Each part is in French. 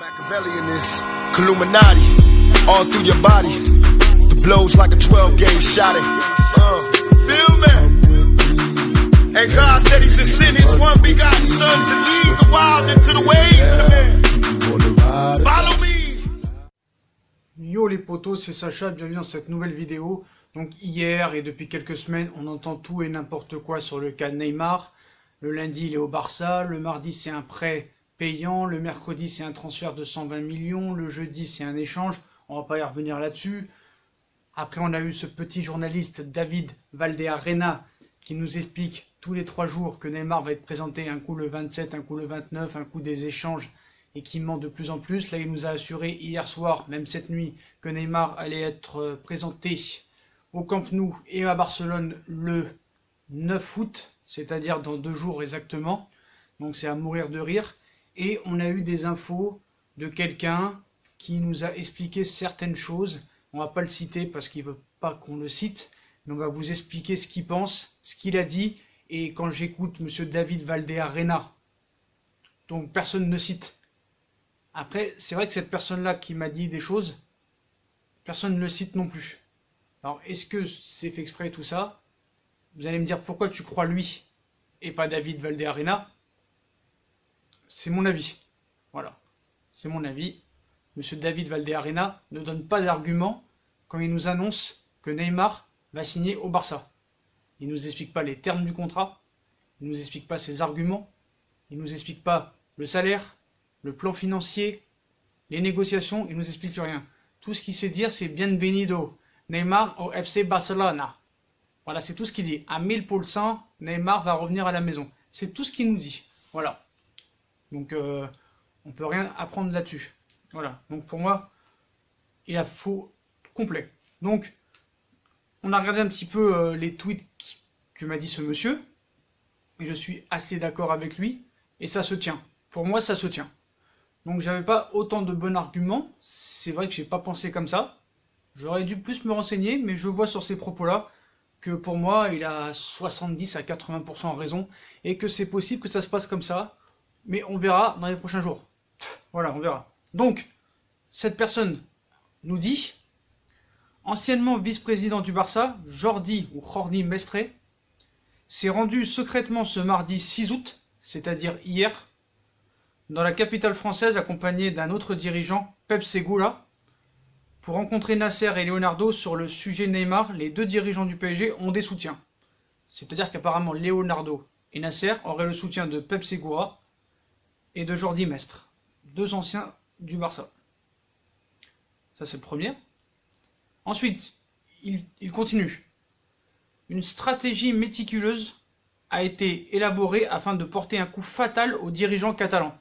Machiavelli in this Illuminati, all through your body. The blows like a 12-gauge shot. Feel me? And God said He should send His one begotten Son to lead the wild into the ways. Follow me. Yo les potos, c'est Sacha, bienvenue dans cette nouvelle vidéo. Donc hier et depuis quelques semaines, on entend tout et n'importe quoi sur le cas de Neymar. Le lundi, il est au Barça, le mardi, c'est un prêt payant, le mercredi, c'est un transfert de 120 millions, le jeudi, c'est un échange, on va pas y revenir là-dessus. Après, on a eu ce petit journaliste, David Valdearena, qui nous explique tous les 3 jours que Neymar va être présenté un coup le 27, un coup le 29, un coup des échanges, et qui ment de plus en plus. Là, il nous a assuré hier soir, même cette nuit, que Neymar allait être présenté au Camp Nou et à Barcelone le 9 août, c'est-à-dire dans 2 jours exactement. Donc c'est à mourir de rire. Et on a eu des infos de quelqu'un qui nous a expliqué certaines choses. On va pas le citer parce qu'il veut pas qu'on le cite, mais on va vous expliquer ce qu'il pense, ce qu'il a dit. Et quand j'écoute monsieur David Valdearena, donc personne ne cite. Après, c'est vrai que cette personne-là qui m'a dit des choses, personne ne le cite non plus. Alors, est-ce que c'est fait exprès tout ça? Vous allez me dire pourquoi tu crois lui et pas David Valdearena. C'est mon avis. Voilà. C'est mon avis. Monsieur David Valdearena ne donne pas d'argument quand il nous annonce que Neymar va signer au Barça. Il ne nous explique pas les termes du contrat. Il ne nous explique pas ses arguments. Il ne nous explique pas le salaire, le plan financier, les négociations. Il ne nous explique rien. Tout ce qu'il sait dire, c'est bienvenido. Neymar au FC Barcelona. Voilà, c'est tout ce qu'il dit. À 1000%, Neymar va revenir à la maison. C'est tout ce qu'il nous dit. Voilà. Donc, on peut rien apprendre là-dessus. Voilà. Donc, pour moi, il a faux complet. Donc, on a regardé un petit peu les tweets que m'a dit ce monsieur. Et je suis assez d'accord avec lui. Et ça se tient. Pour moi, ça se tient. Donc, j'avais pas autant de bons arguments. C'est vrai que j'ai pas pensé comme ça. J'aurais dû plus me renseigner, mais je vois sur ces propos-là que pour moi, il a 70 à 80% raison, et que c'est possible que ça se passe comme ça, mais on verra dans les prochains jours. Voilà, on verra. Donc, cette personne nous dit, anciennement vice-président du Barça, Jordi Mestre, s'est rendu secrètement ce mardi 6 août, c'est-à-dire hier, dans la capitale française accompagné d'un autre dirigeant, Pep Segura, pour rencontrer Nasser et Leonardo sur le sujet Neymar. Les 2 dirigeants du PSG ont des soutiens. C'est-à-dire qu'apparemment Leonardo et Nasser auraient le soutien de Pep Segura et de Jordi Mestre, 2 anciens du Barça. Ça c'est le premier. Ensuite, il continue. Une stratégie méticuleuse a été élaborée afin de porter un coup fatal aux dirigeants catalans.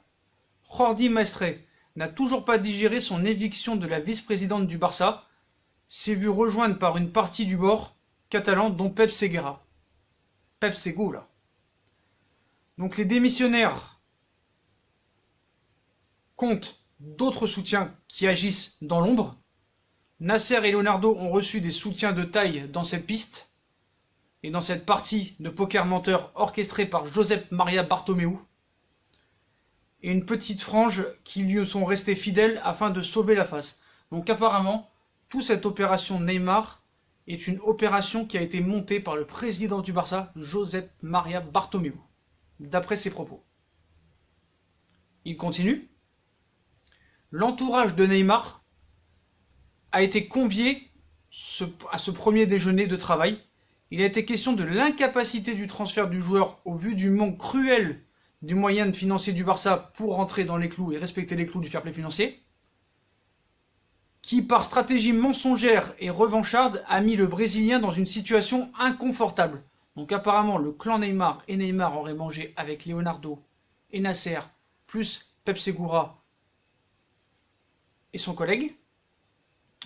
Jordi Mestre n'a toujours pas digéré son éviction de la vice-présidente du Barça, s'est vu rejoindre par une partie du bord catalan, dont Pep Segura. Pep Segura. Donc les démissionnaires comptent d'autres soutiens qui agissent dans l'ombre. Nasser et Leonardo ont reçu des soutiens de taille dans cette piste et dans cette partie de poker menteur orchestrée par Josep Maria Bartomeu, et une petite frange qui lui sont restés fidèles afin de sauver la face. Donc apparemment, toute cette opération Neymar est une opération qui a été montée par le président du Barça, Josep Maria Bartomeu, d'après ses propos. Il continue. L'entourage de Neymar a été convié à ce premier déjeuner de travail. Il a été question de l'incapacité du transfert du joueur au vu du manque cruel du moyen financier du Barça pour rentrer dans les clous et respecter les clous du fair play financier, qui par stratégie mensongère et revancharde a mis le Brésilien dans une situation inconfortable. Donc apparemment le clan Neymar et Neymar auraient mangé avec Leonardo et Nasser, plus Pep Segura et son collègue.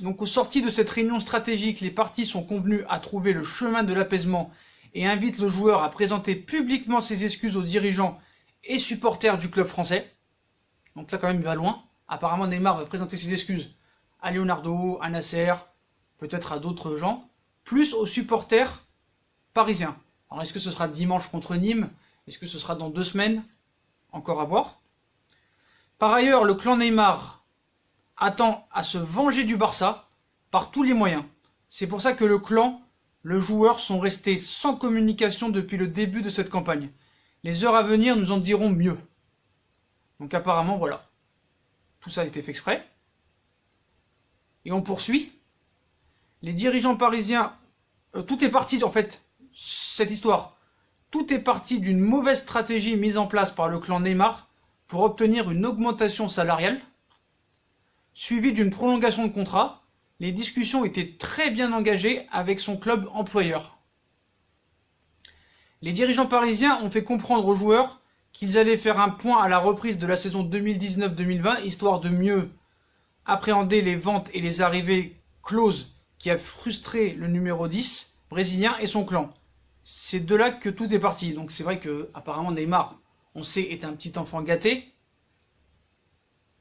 Donc au sorti de cette réunion stratégique, les parties sont convenues à trouver le chemin de l'apaisement et invitent le joueur à présenter publiquement ses excuses aux dirigeants et supporters du club français. Donc là quand même il va loin. Apparemment Neymar va présenter ses excuses à Leonardo, à Nasser, peut-être à d'autres gens, plus aux supporters parisiens. Alors est-ce que ce sera dimanche contre Nîmes? Est-ce que ce sera dans 2 semaines? Encore à voir. Par ailleurs, le clan Neymar attend à se venger du Barça par tous les moyens. C'est pour ça que le clan, le joueur sont restés sans communication depuis le début de cette campagne. Les heures à venir nous en diront mieux. Donc apparemment, voilà. Tout ça a été fait exprès. Et on poursuit. Les dirigeants parisiens... tout est parti, en fait, cette histoire. Tout est parti d'une mauvaise stratégie mise en place par le clan Neymar pour obtenir une augmentation salariale, suivie d'une prolongation de contrat. Les discussions étaient très bien engagées avec son club employeur. Les dirigeants parisiens ont fait comprendre aux joueurs qu'ils allaient faire un point à la reprise de la saison 2019-2020, histoire de mieux appréhender les ventes et les arrivées closes qui a frustré le numéro 10 brésilien et son clan. C'est de là que tout est parti. Donc c'est vrai que apparemment Neymar, on sait, est un petit enfant gâté.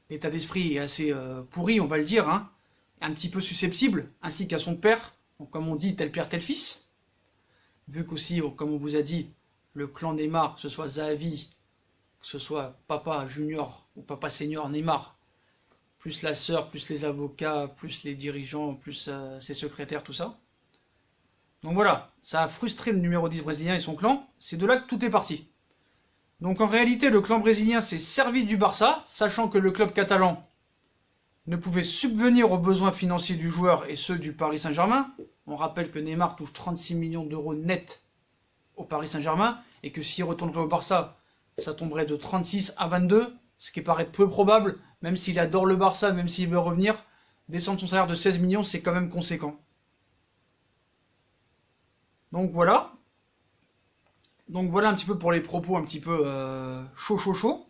L'état d'esprit est assez pourri, on va le dire, hein. Un petit peu susceptible, ainsi qu'à son père. Donc, comme on dit, tel père, tel fils. Vu qu'aussi, comme on vous a dit, le clan Neymar, que ce soit Xavi, que ce soit papa junior ou papa senior Neymar, plus la sœur, plus les avocats, plus les dirigeants, plus ses secrétaires, tout ça. Donc voilà, ça a frustré le numéro 10 brésilien et son clan. C'est de là que tout est parti. Donc en réalité, le clan brésilien s'est servi du Barça, sachant que le club catalan ne pouvait subvenir aux besoins financiers du joueur et ceux du Paris Saint-Germain. On rappelle que Neymar touche 36 millions d'euros net au Paris Saint-Germain et que s'il retournerait au Barça, ça tomberait de 36 à 22, ce qui paraît peu probable, même s'il adore le Barça, même s'il veut revenir, descendre son salaire de 16 millions, c'est quand même conséquent. Donc voilà. Donc voilà un petit peu pour les propos un petit peu chaud.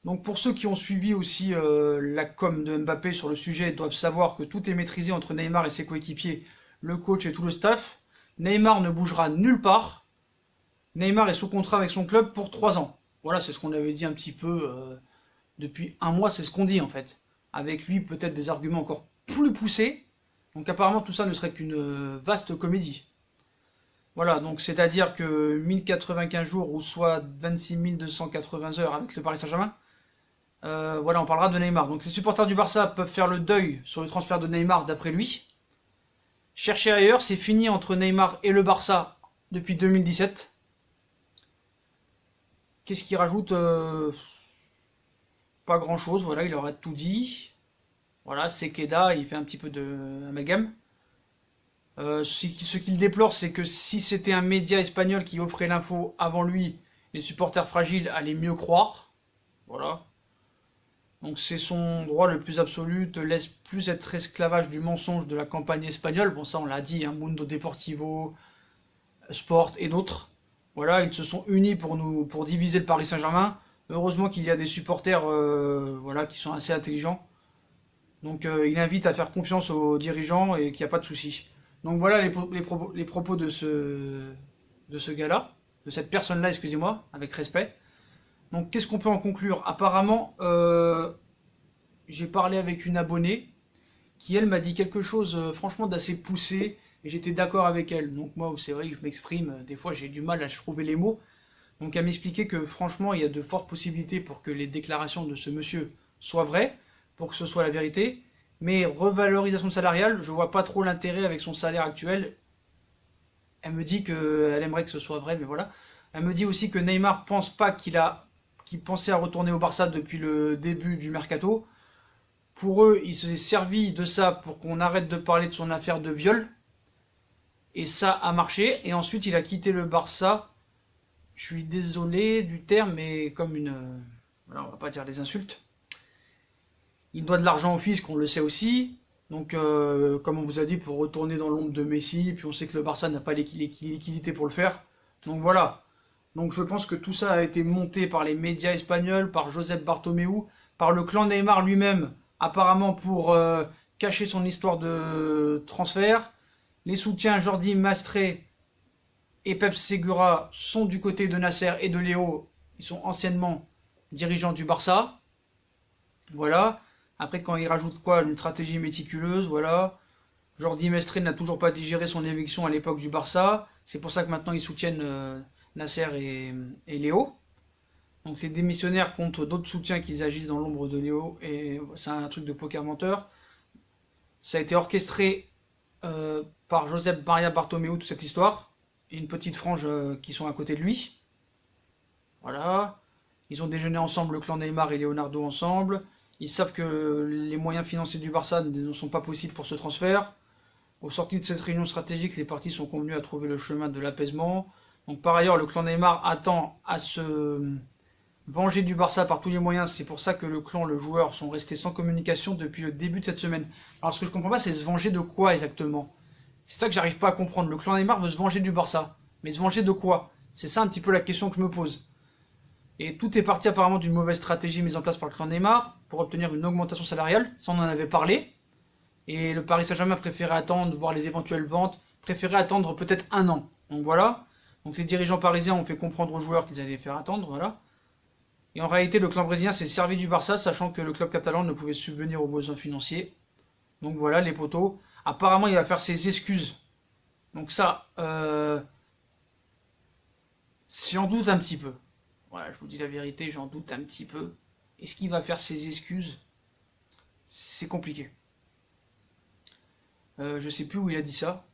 Donc pour ceux qui ont suivi aussi la com de Mbappé sur le sujet, doivent savoir que tout est maîtrisé entre Neymar et ses coéquipiers, le coach et tout le staff. Neymar ne bougera nulle part. Neymar est sous contrat avec son club pour 3 ans. Voilà, c'est ce qu'on avait dit un petit peu depuis un mois, c'est ce qu'on dit en fait. Avec lui, peut-être des arguments encore plus poussés. Donc apparemment tout ça ne serait qu'une vaste comédie. Voilà, donc c'est-à-dire que 1095 jours ou soit 26 280 heures avec le Paris Saint-Germain, voilà, on parlera de Neymar. Donc les supporters du Barça peuvent faire le deuil sur le transfert de Neymar d'après lui. Chercher ailleurs, c'est fini entre Neymar et le Barça depuis 2017. Qu'est-ce qu'il rajoute Pas grand-chose, voilà, il aura tout dit. Voilà, Sekeda, il fait un petit peu d'amalgame. Ce qu'il déplore, c'est que si c'était un média espagnol qui offrait l'info avant lui, les supporters fragiles allaient mieux croire. Voilà. Donc c'est son droit le plus absolu, te laisse plus être esclavage du mensonge de la campagne espagnole. Bon, ça on l'a dit, hein, Mundo Deportivo, Sport et d'autres. Voilà, ils se sont unis pour diviser le Paris Saint-Germain. Heureusement qu'il y a des supporters voilà, qui sont assez intelligents. Donc il invite à faire confiance aux dirigeants et qu'il n'y a pas de souci. Donc voilà les propos de ce gars-là, de cette personne-là, excusez-moi, avec respect. Donc qu'est-ce qu'on peut en conclure? Apparemment, j'ai parlé avec une abonnée qui, elle, m'a dit quelque chose franchement d'assez poussé et j'étais d'accord avec elle. Donc moi, c'est vrai que je m'exprime, des fois j'ai du mal à trouver les mots. Donc elle m'expliquait que franchement, il y a de fortes possibilités pour que les déclarations de ce monsieur soient vraies, pour que ce soit la vérité. Mais revalorisation salariale, je vois pas trop l'intérêt avec son salaire actuel. Elle me dit qu'elle aimerait que ce soit vrai, mais voilà. Elle me dit aussi que Neymar pense pas qu'il pensait à retourner au Barça depuis le début du mercato. Pour eux, il s'est servi de ça pour qu'on arrête de parler de son affaire de viol. Et ça a marché. Et ensuite, il a quitté le Barça. Je suis désolé du terme, mais comme une... voilà, on va pas dire des insultes. Il doit de l'argent au fisc, on le sait aussi. Donc, comme on vous a dit, pour retourner dans l'ombre de Messi. Puis on sait que le Barça n'a pas les liquidités pour le faire. Donc voilà. Donc je pense que tout ça a été monté par les médias espagnols, par Josep Bartomeu, par le clan Neymar lui-même, apparemment pour cacher son histoire de transfert. Les soutiens Jordi Mastre et Pep Segura sont du côté de Nasser et de Léo. Ils sont anciennement dirigeants du Barça. Voilà. Après, quand ils rajoutent quoi? Une stratégie méticuleuse, voilà. Jordi Mastre n'a toujours pas digéré son éviction à l'époque du Barça. C'est pour ça que maintenant ils soutiennent Nasser et Léo. Donc les démissionnaires contre d'autres soutiens qui agissent dans l'ombre de Léo, et c'est un truc de poker menteur. Ça a été orchestré par Josep Maria Bartomeu, toute cette histoire, et une petite frange qui sont à côté de lui. Voilà. Ils ont déjeuné ensemble, le clan Neymar et Leonardo ensemble. Ils savent que les moyens financiers du Barça ne sont pas possibles pour ce transfert. Au sorti de cette réunion stratégique, les parties sont convenues à trouver le chemin de l'apaisement. Donc par ailleurs, le clan Neymar attend à se venger du Barça par tous les moyens. C'est pour ça que le clan, le joueur sont restés sans communication depuis le début de cette semaine. Alors ce que je comprends pas, c'est se venger de quoi exactement? C'est ça que j'arrive pas à comprendre. Le clan Neymar veut se venger du Barça. Mais se venger de quoi? C'est ça un petit peu la question que je me pose. Et tout est parti apparemment d'une mauvaise stratégie mise en place par le clan Neymar pour obtenir une augmentation salariale. Ça, on en avait parlé. Et le Paris Saint-Germain préférait attendre, voir les éventuelles ventes, préférait attendre peut-être 1 an. Donc voilà. Donc les dirigeants parisiens ont fait comprendre aux joueurs qu'ils allaient faire attendre, voilà. Et en réalité, le clan brésilien s'est servi du Barça, sachant que le club catalan ne pouvait subvenir aux besoins financiers. Donc voilà, les poteaux. Apparemment, il va faire ses excuses. Donc ça, j'en doute un petit peu. Voilà, je vous dis la vérité, j'en doute un petit peu. Est-ce qu'il va faire ses excuses? C'est compliqué. Je sais plus où il a dit ça.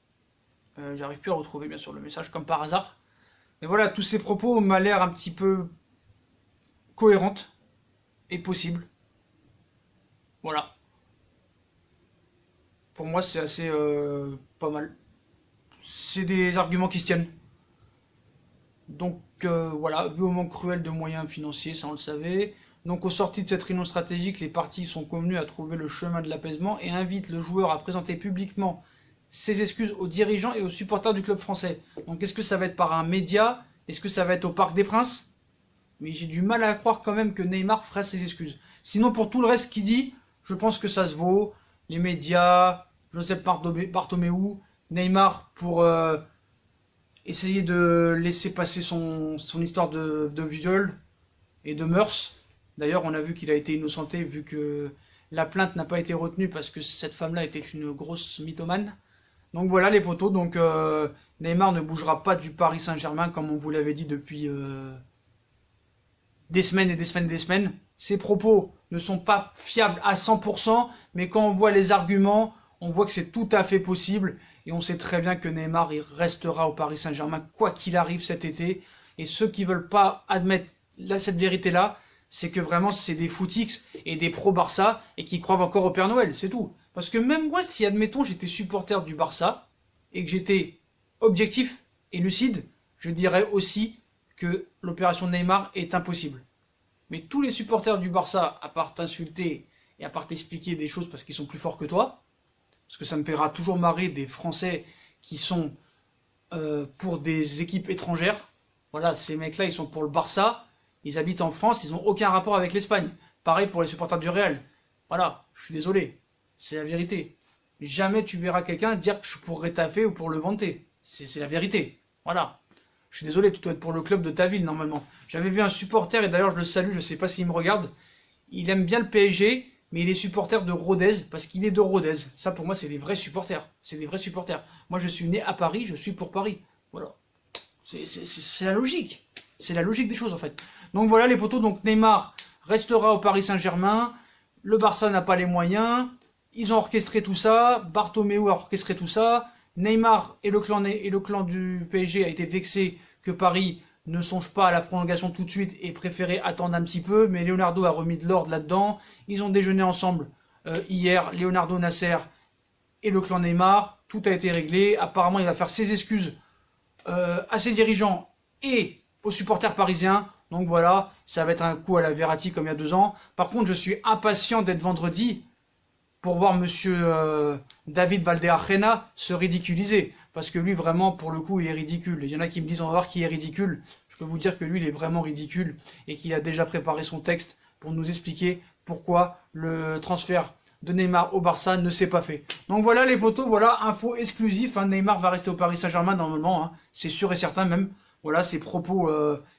J'arrive plus à retrouver bien sûr le message, comme par hasard. Mais voilà, tous ces propos m'a l'air un petit peu cohérente et possible. Voilà. Pour moi, c'est assez pas mal. C'est des arguments qui se tiennent. Donc voilà, vu au manque cruel de moyens financiers, ça on le savait. Donc aux sorties de cette réunion stratégique, les parties sont convenues à trouver le chemin de l'apaisement et invitent le joueur à présenter publiquement ses excuses aux dirigeants et aux supporters du club français. Donc est-ce que ça va être par un média? Est-ce que ça va être au Parc des Princes? Mais j'ai du mal à croire quand même que Neymar fera ses excuses. Sinon pour tout le reste qu'il dit, je pense que ça se vaut. Les médias, Josep Bartomeu, Neymar pour essayer de laisser passer son histoire de viol et de mœurs. D'ailleurs, on a vu qu'il a été innocenté vu que la plainte n'a pas été retenue parce que cette femme-là était une grosse mythomane. Donc voilà les potos, donc Neymar ne bougera pas du Paris Saint-Germain comme on vous l'avait dit depuis des semaines et des semaines et des semaines. Ses propos ne sont pas fiables à 100%, mais quand on voit les arguments, on voit que c'est tout à fait possible. Et on sait très bien que Neymar il restera au Paris Saint-Germain quoi qu'il arrive cet été. Et ceux qui veulent pas admettre cette vérité-là, c'est que vraiment c'est des footix et des pro-Barça et qui croient encore au Père Noël, c'est tout. Parce que même moi, si admettons j'étais supporter du Barça et que j'étais objectif et lucide, je dirais aussi que l'opération Neymar est impossible. Mais tous les supporters du Barça, à part t'insulter et à part t'expliquer des choses parce qu'ils sont plus forts que toi, parce que ça me fera toujours marrer des Français qui sont pour des équipes étrangères. Voilà, ces mecs-là, ils sont pour le Barça, ils habitent en France, ils n'ont aucun rapport avec l'Espagne. Pareil pour les supporters du Real. Voilà, je suis désolé, c'est la vérité. Jamais tu verras quelqu'un dire que je suis pour Retafe ou pour le vanter. C'est la vérité. Voilà. Je suis désolé, tu dois être pour le club de ta ville normalement. J'avais vu un supporter, et d'ailleurs je le salue, je ne sais pas s'il me regarde. Il aime bien le PSG, mais il est supporter de Rodez, parce qu'il est de Rodez. Ça pour moi c'est des vrais supporters. C'est des vrais supporters. Moi je suis né à Paris, je suis pour Paris. Voilà. C'est la logique. C'est la logique des choses en fait. Donc voilà les potos, donc Neymar restera au Paris Saint-Germain. Le Barça n'a pas les moyens. Ils ont orchestré tout ça. Bartomeu a orchestré tout ça. Neymar et le clan du PSG a été vexé que Paris ne songe pas à la prolongation tout de suite et préférait attendre un petit peu. Mais Leonardo a remis de l'ordre là-dedans. Ils ont déjeuné ensemble hier, Leonardo, Nasser et le clan Neymar. Tout a été réglé. Apparemment, il va faire ses excuses à ses dirigeants et aux supporters parisiens. Donc voilà, ça va être un coup à la Verratti comme il y a 2 ans. Par contre, je suis impatient d'être vendredi pour voir monsieur David Valderrama se ridiculiser. Parce que lui, vraiment, pour le coup, il est ridicule. Il y en a qui me disent, on va voir qui est ridicule. Je peux vous dire que lui, il est vraiment ridicule et qu'il a déjà préparé son texte pour nous expliquer pourquoi le transfert de Neymar au Barça ne s'est pas fait. Donc voilà les potos, voilà, info exclusif. Hein, Neymar va rester au Paris Saint-Germain normalement, hein, c'est sûr et certain même. Voilà, ces propos,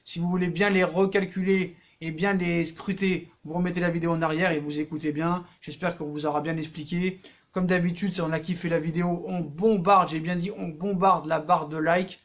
si vous voulez bien les recalculer et bien les scruter, vous remettez la vidéo en arrière et vous écoutez bien. J'espère qu'on vous aura bien expliqué. Comme d'habitude, si on a kiffé la vidéo, on bombarde, j'ai bien dit, on bombarde la barre de like.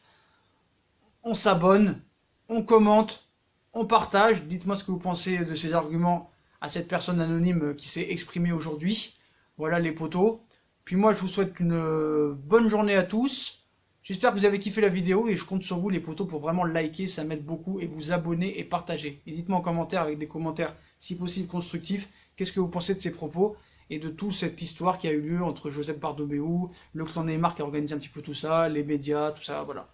On s'abonne, on commente on partage. Dites-moi ce que vous pensez de ces arguments à cette personne anonyme qui s'est exprimée aujourd'hui. Voilà les potos. Puis moi, je vous souhaite une bonne journée à tous. J'espère que vous avez kiffé la vidéo et je compte sur vous les potos pour vraiment liker, ça m'aide beaucoup, et vous abonner et partager. Et dites-moi en commentaire, avec des commentaires si possible constructifs, qu'est-ce que vous pensez de ces propos et de toute cette histoire qui a eu lieu entre Joseph Bartomeu, le clan Neymar qui a organisé un petit peu tout ça, les médias, tout ça, voilà.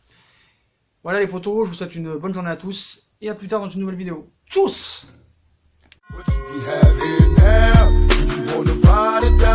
Voilà les potos, je vous souhaite une bonne journée à tous et à plus tard dans une nouvelle vidéo. Tchuss! What you be having now? Do you wanna ride it down?